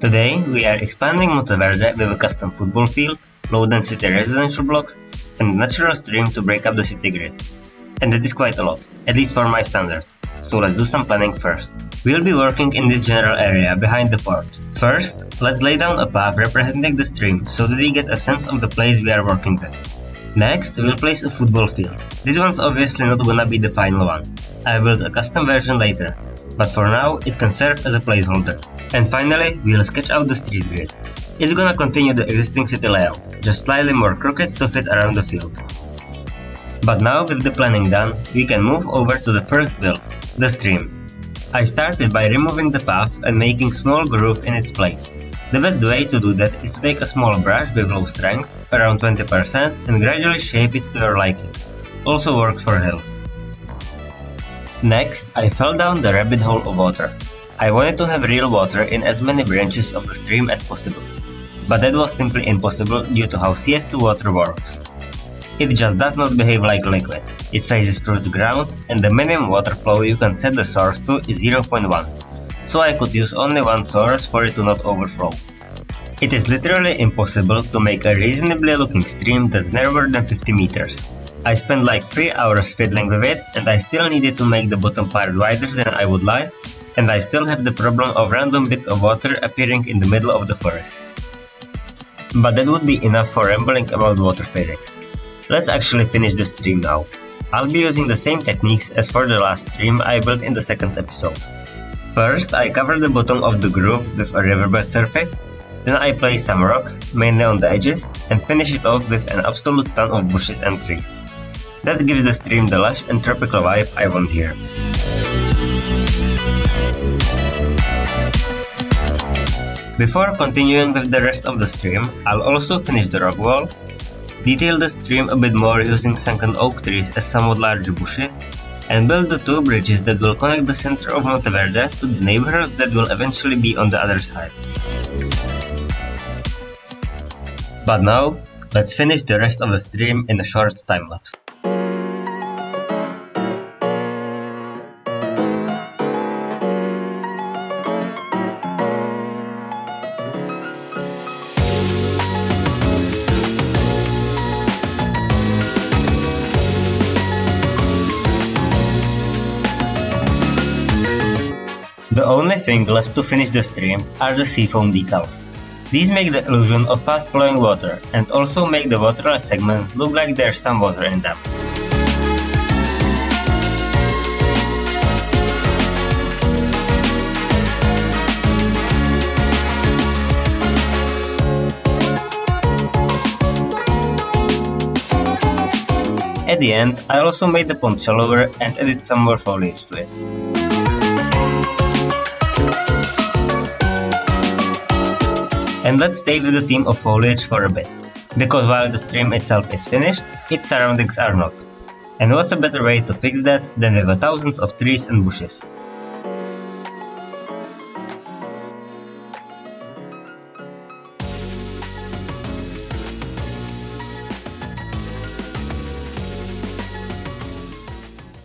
Today, we are expanding Monteverde with a custom football field, low-density residential blocks, and a natural stream to break up the city grid. And it is quite a lot, at least for my standards, so let's do some planning first. We'll be working in this general area behind the port. First, let's lay down a path representing the stream so that we get a sense of the place we are working with. Next, we'll place a football field. This one's obviously not gonna be the final one. I'll build a custom version later, but for now it can serve as a placeholder. And finally, we'll sketch out the street grid. It's gonna continue the existing city layout, just slightly more crooked to fit around the field. But now with the planning done, we can move over to the first build, the stream. I started by removing the path and making small groove in its place. The best way to do that is to take a small brush with low strength, around 20%, and gradually shape it to your liking. Also works for hills. Next, I fell down the rabbit hole of water. I wanted to have real water in as many branches of the stream as possible, but that was simply impossible due to how CS2 water works. It just does not behave like liquid. It phases through the ground, and the minimum water flow you can set the source to is 0.1, so I could use only one source for it to not overflow. It is literally impossible to make a reasonably looking stream that's narrower than 50 meters. I spent like 3 hours fiddling with it, and I still needed to make the bottom part wider than I would like, and I still have the problem of random bits of water appearing in the middle of the forest. But that would be enough for rambling about water physics. Let's actually finish the stream now. I'll be using the same techniques as for the last stream I built in the second episode. First, I cover the bottom of the groove with a riverbed surface, then I place some rocks, mainly on the edges, and finish it off with an absolute ton of bushes and trees. That gives the stream the lush and tropical vibe I want here. Before continuing with the rest of the stream, I'll also finish the rock wall, detail the stream a bit more using sunken oak trees as somewhat larger bushes, and build the two bridges that will connect the center of Monteverde to the neighborhoods that will eventually be on the other side. But now, let's finish the rest of the stream in a short time lapse. The only thing left to finish the stream are the seafoam decals. These make the illusion of fast flowing water and also make the waterless segments look like there's some water in them. At the end, I also made the pond shallower and added some more foliage to it. And let's stay with the theme of foliage for a bit, because while the stream itself is finished, its surroundings are not. And what's a better way to fix that than with thousands of trees and bushes?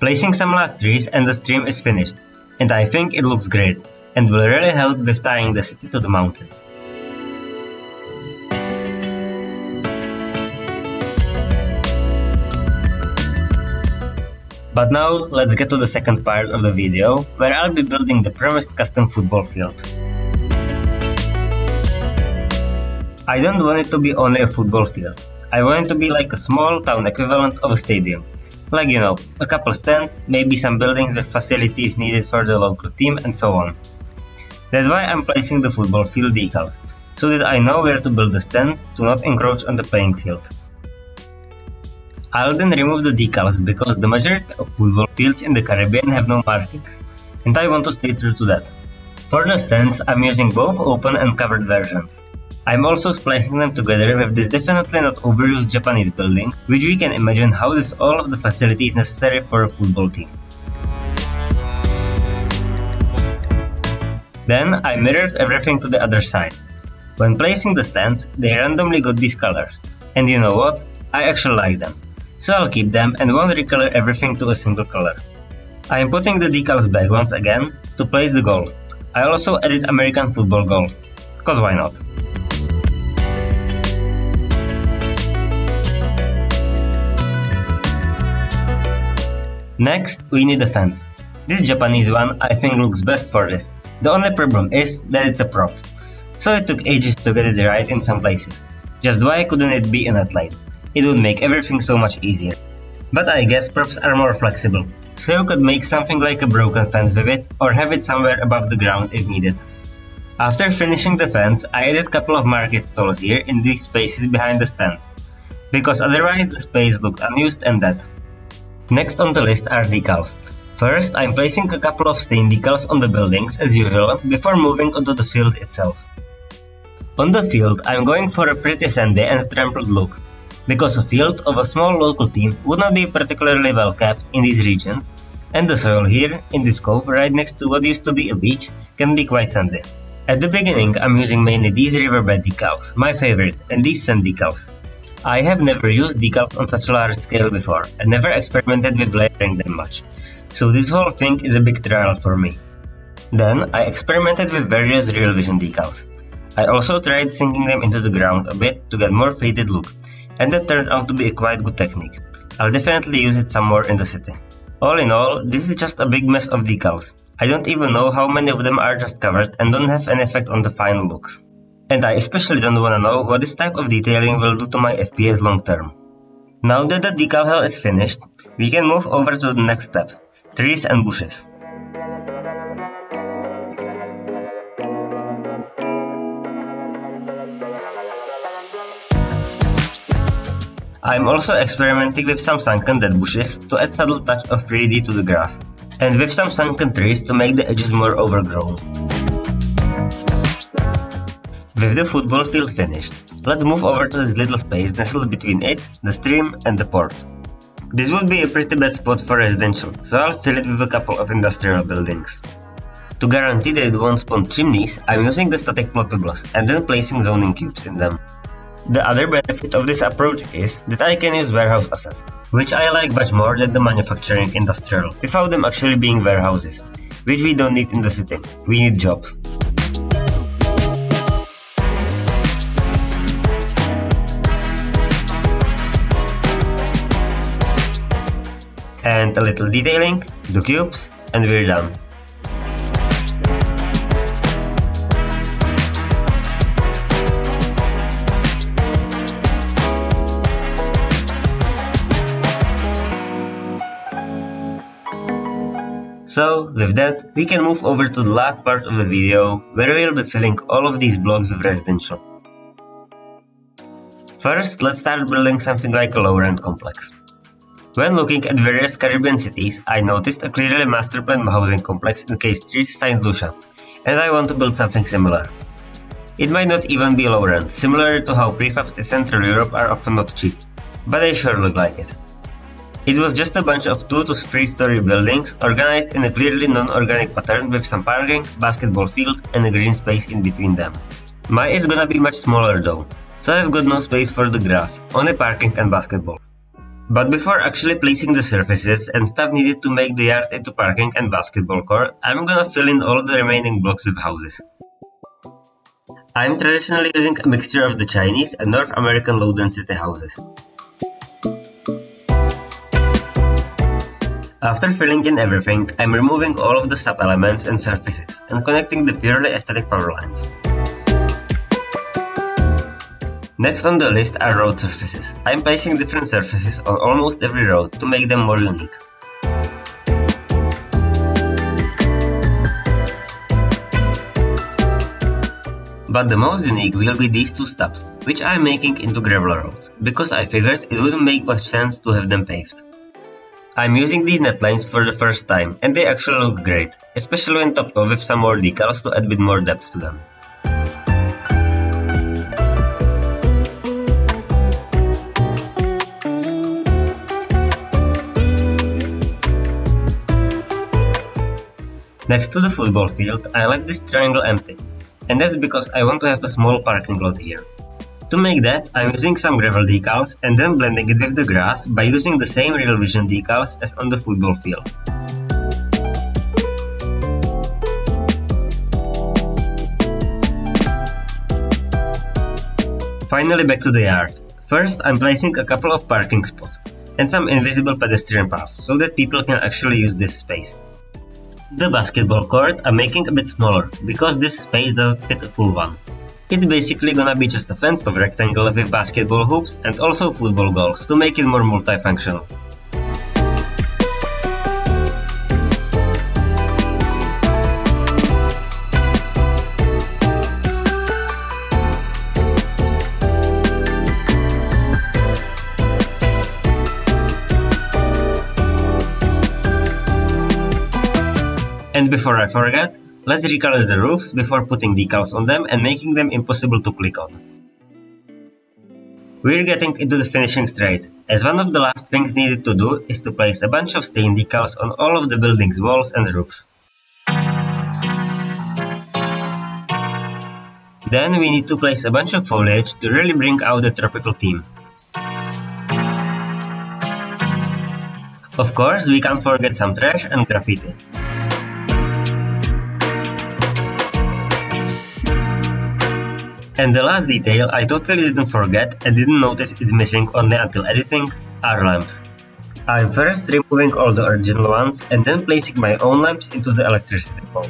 Placing some last trees and the stream is finished, and I think it looks great, and will really help with tying the city to the mountains. But now, let's get to the second part of the video, where I'll be building the promised custom football field. I don't want it to be only a football field. I want it to be like a small town equivalent of a stadium. Like, you know, a couple stands, maybe some buildings with facilities needed for the local team, and so on. That's why I'm placing the football field decals, so that I know where to build the stands to not encroach on the playing field. I'll then remove the decals because the majority of football fields in the Caribbean have no markings, and I want to stay true to that. For the stands, I'm using both open and covered versions. I'm also splicing them together with this definitely not overused Japanese building, which we can imagine houses all of the facilities necessary for a football team. Then I mirrored everything to the other side. When placing the stands, they randomly got these colors, and you know what? I actually like them. So I'll keep them and won't recolor everything to a single color. I am putting the decals back once again to place the goals. I also added American football goals. cause why not? Next, we need a fence. This Japanese one I think looks best for this. The only problem is that it's a prop. So it took ages to get it right in some places. Just why couldn't it be a net light? It would make everything so much easier. But I guess props are more flexible, so you could make something like a broken fence with it or have it somewhere above the ground if needed. After finishing the fence, I added a couple of market stalls here in these spaces behind the stands, because otherwise the space looked unused and dead. Next on the list are decals. First, I'm placing a couple of stain decals on the buildings as usual before moving onto the field itself. On the field, I'm going for a pretty sandy and trampled look, because a field of a small local team would not be particularly well kept in these regions, and the soil here, in this cove right next to what used to be a beach, can be quite sandy. At the beginning, I'm using mainly these riverbed decals, my favorite, and these sand decals. I have never used decals on such a large scale before, and never experimented with layering them much, so this whole thing is a big trial for me. Then, I experimented with various real vision decals. I also tried sinking them into the ground a bit to get more faded look, and that turned out to be a quite good technique. I'll definitely use it some more in the city. All in all, this is just a big mess of decals. I don't even know how many of them are just covered and don't have an effect on the final looks. And I especially don't wanna know what this type of detailing will do to my FPS long term. Now that the decal hell is finished, we can move over to the next step, trees and bushes. I'm also experimenting with some sunken dead bushes to add subtle touch of 3D to the grass, and with some sunken trees to make the edges more overgrown. With the football field finished, let's move over to this little space nestled between it, the stream, and the port. This would be a pretty bad spot for residential, so I'll fill it with a couple of industrial buildings. To guarantee that it won't spawn chimneys, I'm using the static ploppables and then placing zoning cubes in them. The other benefit of this approach is that I can use warehouse assets, which I like much more than the manufacturing industrial, without them actually being warehouses, which we don't need in the city. We need jobs. And a little detailing, the cubes, and we're done. So, with that, we can move over to the last part of the video, where we'll be filling all of these blocks with residential. First, let's start building something like a low-rent complex. When looking at various Caribbean cities, I noticed a clearly master-planned housing complex in Cay Street, St. Lucia, and I want to build something similar. It might not even be low-rent, similar to how prefabs in Central Europe are often not cheap, but they sure look like it. It was just a bunch of 2 to 3 story buildings organized in a clearly non-organic pattern with some parking, basketball field, and a green space in between them. Mine is gonna be much smaller though, so I've got no space for the grass, only parking and basketball. But before actually placing the surfaces and stuff needed to make the yard into parking and basketball court, I'm gonna fill in all the remaining blocks with houses. I'm traditionally using a mixture of the Chinese and North American low-density houses. After filling in everything, I'm removing all of the sub-elements and surfaces and connecting the purely aesthetic power lines. Next on the list are road surfaces. I'm placing different surfaces on almost every road to make them more unique. But the most unique will be these 2 stubs, which I'm making into gravel roads, because I figured it wouldn't make much sense to have them paved. I'm using these netlines for the first time, and they actually look great, especially when topped off with some more decals to add a bit more depth to them. Next to the football field, I left this triangle empty, and that's because I want to have a small parking lot here. To make that, I'm using some gravel decals and then blending it with the grass by using the same Real Vision decals as on the football field. Finally back to the yard. First, I'm placing a couple of parking spots and some invisible pedestrian paths so that people can actually use this space. The basketball court I'm making a bit smaller because this space doesn't fit a full one. It's basically gonna be just a fenced off rectangle with basketball hoops and also football goals to make it more multifunctional. And before I forget, let's recolor the roofs before putting decals on them and making them impossible to click on. We're getting into the finishing straight, as one of the last things needed to do is to place a bunch of stain decals on all of the building's walls and roofs. Then we need to place a bunch of foliage to really bring out the tropical theme. Of course, we can't forget some trash and graffiti. And the last detail I totally didn't forget and didn't notice it's missing only until editing are lamps. I'm first removing all the original ones and then placing my own lamps into the electricity pole.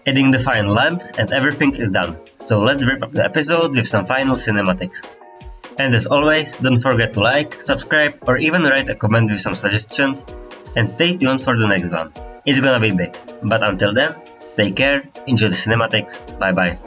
Adding the final lamps and everything is done, so let's wrap up the episode with some final cinematics. And as always, don't forget to like, subscribe, or even write a comment with some suggestions, and stay tuned for the next one. It's gonna be big, but until then, take care, enjoy the cinematics, bye bye.